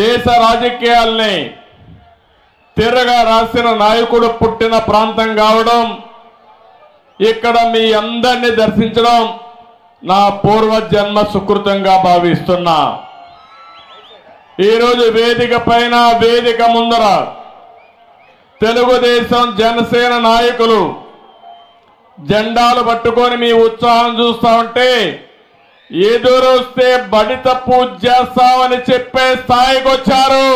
దేశ రాజకీయాల్ని తిరగా రాసిన నాయకుడు పుట్టిన ప్రాంతం కావడం, ఇక్కడ మీ అందరినీ దర్శించడం నా పూర్వజన్మ సుకృతంగా భావిస్తున్నా. ఈరోజు వేదిక పైన, వేదిక ముందర తెలుగుదేశం జనసేన నాయకులు జెండాలు పట్టుకొని మీ ఉత్సాహం చూస్తా ఉంటే ఎదురొస్తే బడిత పూజ చేస్తామని చెప్పే స్థాయికి వచ్చారు.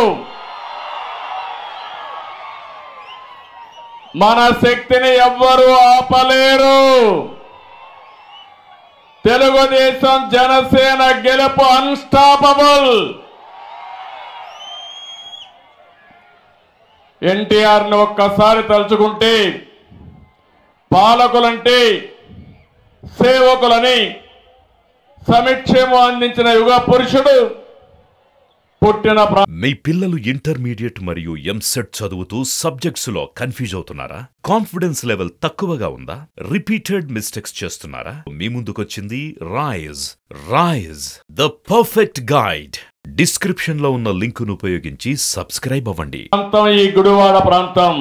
మన శక్తిని ఎవ్వరూ ఆపలేరు. తెలుగుదేశం జనసేన గెలుపు అన్స్టాపబుల్. ఎన్టీఆర్ని ఒక్కసారి తలుచుకుంటే పాలకులంటే సేవకులని సమక్షేమం అందించిన యుగ పురుషుడు పుట్టిన. మీ పిల్లలు ఇంటర్మీడియట్ మరియు ఎంసెట్ చదువుతూ సబ్జెక్ట్స్ లో కన్ఫ్యూజ్ అవుతున్నారా? కాన్ఫిడెన్స్ లెవెల్ తక్కువగా ఉందా? రిపీటెడ్ మిస్టేక్స్ చేస్తున్నారా? మీ ముందుకొచ్చింది rise the perfect guide. Description లో ఉన్న లింకును ఉపయోగించి సబ్స్క్రైబ్ అవ్వండి. ఈ గుడివాడ ప్రాంతం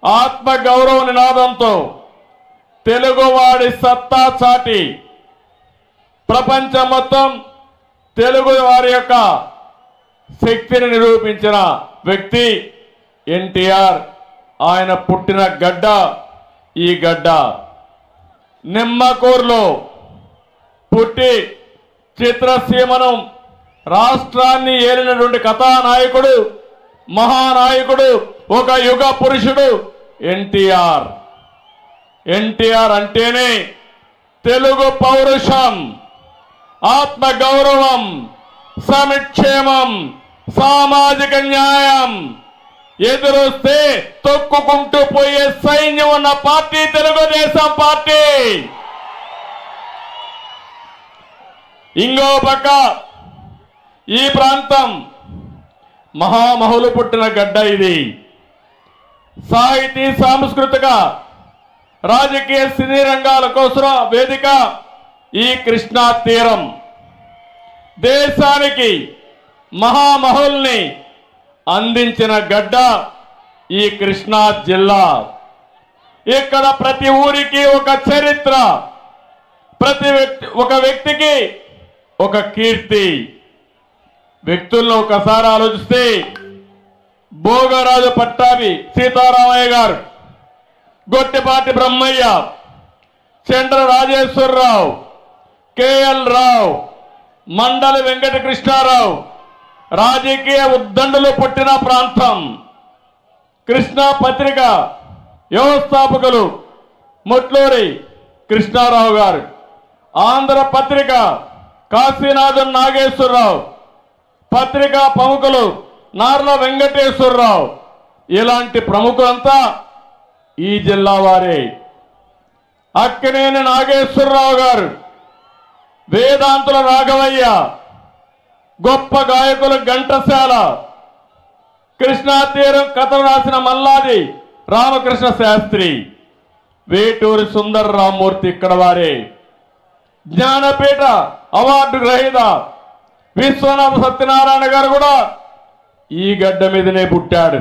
ఆత్మ గౌరవ నినాదంతో తెలుగువాడి సత్తా చాటి ప్రపంచం మొత్తం తెలుగు వారి యొక్క శక్తిని నిరూపించిన వ్యక్తి ఎన్టీఆర్. ఆయన పుట్టిన గడ్డ ఈ గడ్డ. నిమ్మకూరులో పుట్టి చిత్రసీమను రాష్ట్రాన్ని ఏలినటువంటి కథానాయకుడు, మహానాయకుడు, ఒక యుగ పురుషుడు ఎన్టీఆర్. ఎన్టీఆర్ అంటేనే తెలుగు పౌరుషం, ఆత్మ గౌరవం, సమిక్షేమం, సామాజిక న్యాయం. ఎదురొస్తే తొక్కుకుంటూ పోయే సైన్యం ఉన్న పార్టీ తెలుగుదేశం పార్టీ. ఇంకో పక్క ఈ ప్రాంతం మహామహులు పుట్టిన గడ్డ ఇది. సాహితీ, సాంస్కృతిక, రాజకీయ, సినీ రంగాల కోసం వేదిక ఈ కృష్ణా తీరం. దేశానికి మహామహుల్ని అందించిన గడ్డ ఈ కృష్ణా జిల్లా. ఇక్కడ ప్రతి ఊరికి ఒక చరిత్ర, ఒక వ్యక్తికి ఒక కీర్తి. వ్యక్తుల్లో ఒకసారి ఆలోచిస్తే భోగరాజు పట్టాభి సీతారామయ్య గారు, గొట్టిపాటి బ్రహ్మయ్య, చంద్ర రాజేశ్వరరావు, కేఎల్ రావు, మండలి వెంకటకృష్ణారావు రాజకీయ ఉద్దండులు పుట్టిన ప్రాంతం. కృష్ణా పత్రిక వ్యవస్థాపకులు ముట్లూరి కృష్ణారావు గారు, ఆంధ్ర పత్రిక కాశీనాథన్ నాగేశ్వరరావు, పత్రికా ప్రముఖులు నార్ల వెంకటేశ్వరరావు, ఇలాంటి ప్రముఖులంతా ఈ జిల్లా వారే. అక్కినేని నాగేశ్వరరావు గారు, వేదాంతుల రాఘవయ్య, గొప్ప గాయకులు ఘంటసాల, కృష్ణా తీరం కథలు రాసిన మల్లాది రామకృష్ణ శాస్త్రి, వేటూరి సుందర రామ్మూర్తి ఇక్కడ వారే. జ్ఞానపీఠ అవార్డు గ్రహీత విశ్వనాథ సత్యనారాయణ గారు కూడా ఈ గడ్డ మీదనే పుట్టాడు.